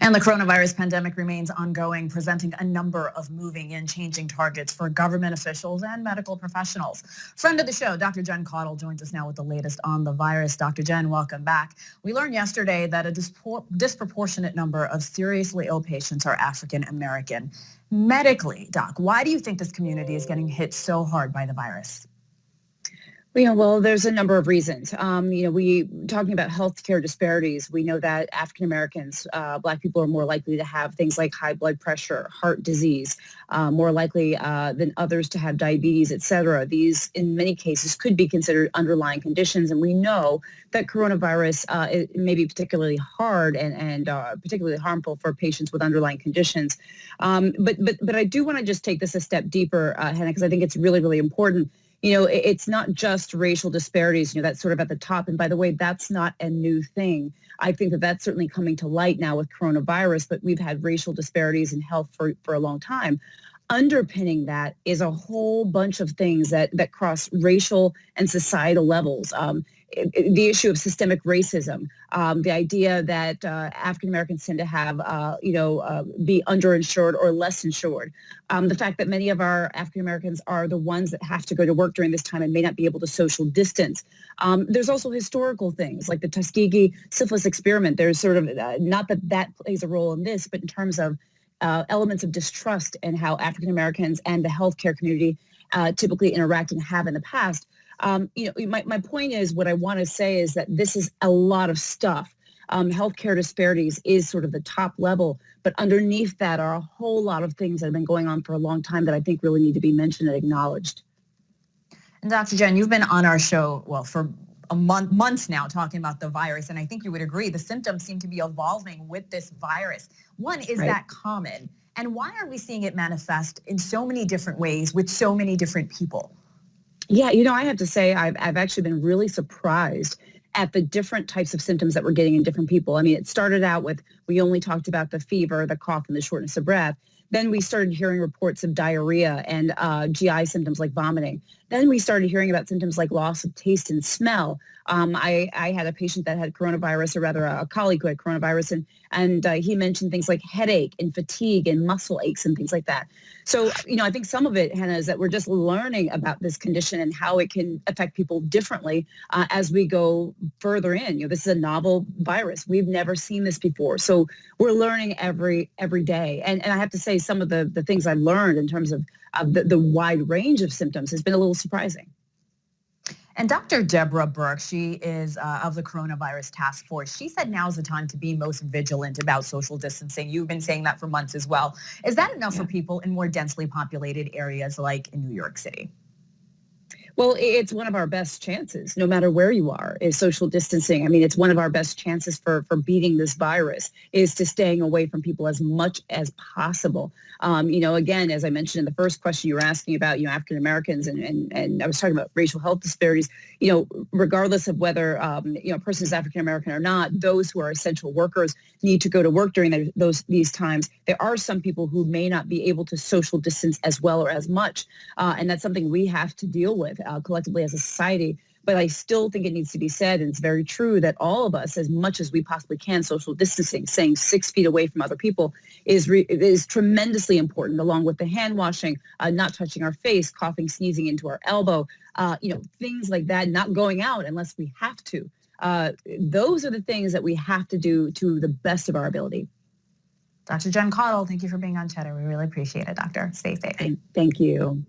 And the coronavirus pandemic remains ongoing, presenting a number of moving and changing targets for government officials and medical professionals. Friend of the show, Dr. Jen Caudle, joins us now with the latest on the virus. Dr. Jen, welcome back. We learned yesterday that a disproportionate number of seriously ill patients are African American. Medically, Doc, why do you think this community is getting hit so hard by the virus? Well, there's a number of reasons. We talking about healthcare disparities. We know that African Americans, Black people, are more likely to have things like high blood pressure, heart disease, more likely than others to have diabetes, et cetera. These, in many cases, could be considered underlying conditions, and we know that coronavirus may be particularly hard and particularly harmful for patients with underlying conditions. But I do want to just take this a step deeper, Hannah, because I think it's really, really important. It's not just racial disparities, that's sort of at the top. And by the way, that's not a new thing. I think that that's certainly coming to light now with coronavirus, but we've had racial disparities in health for a long time. Underpinning that is a whole bunch of things that cross racial and societal levels. The issue of systemic racism, the idea that African Americans tend to have, be underinsured or less insured, the fact that many of our African Americans are the ones that have to go to work during this time and may not be able to social distance. There's also historical things like the Tuskegee syphilis experiment. There's sort of, not that plays a role in this, but in terms of elements of distrust and how African Americans and the healthcare community typically interact and have in the past. My point is, what I want to say is that this is a lot of stuff. Healthcare disparities is sort of the top level, but underneath that are a whole lot of things that have been going on for a long time that I think really need to be mentioned and acknowledged. And Dr. Jen, you've been on our show, for months now, talking about the virus, and I think you would agree the symptoms seem to be evolving with this virus. One, is that common? And why are we seeing it manifest in so many different ways with so many different people? Yeah, I have to say I've actually been really surprised at the different types of symptoms that we're getting in different people. I mean, it started out with, we only talked about the fever, the cough, and the shortness of breath. Then we started hearing reports of diarrhea and GI symptoms like vomiting. Then we started hearing about symptoms like loss of taste and smell. I had a patient that had coronavirus, or rather a colleague who had coronavirus, and he mentioned things like headache and fatigue and muscle aches and things like that. So, I think some of it, Hannah, is that we're just learning about this condition and how it can affect people differently as we go further in. This is a novel virus. We've never seen this before. So we're learning every day. And I have to say, some of the things I've learned in terms of the wide range of symptoms has been a little surprising. And Dr. Deborah Burke, she is of the coronavirus task force. She said now's the time to be most vigilant about social distancing. You've been saying that for months as well. Is that enough for people in more densely populated areas like in New York City? Well, it's one of our best chances, no matter where you are, is social distancing. I mean, it's one of our best chances for beating this virus, is to staying away from people as much as possible. Again, as I mentioned in the first question you were asking about, African Americans, and I was talking about racial health disparities, regardless of whether, a person is African American or not, those who are essential workers need to go to work during these times. There are some people who may not be able to social distance as well or as much, and that's something we have to deal with collectively as a society. But I still think it needs to be said, and it's very true, that all of us, as much as we possibly can, social distancing, staying 6 feet away from other people is tremendously important, along with the hand washing, not touching our face, coughing, sneezing into our elbow, things like that, not going out unless we have to. Those are the things that we have to do to the best of our ability. Dr. Jen Caudle, thank you for being on Cheddar. We really appreciate it, Doctor. Stay safe. Thank you.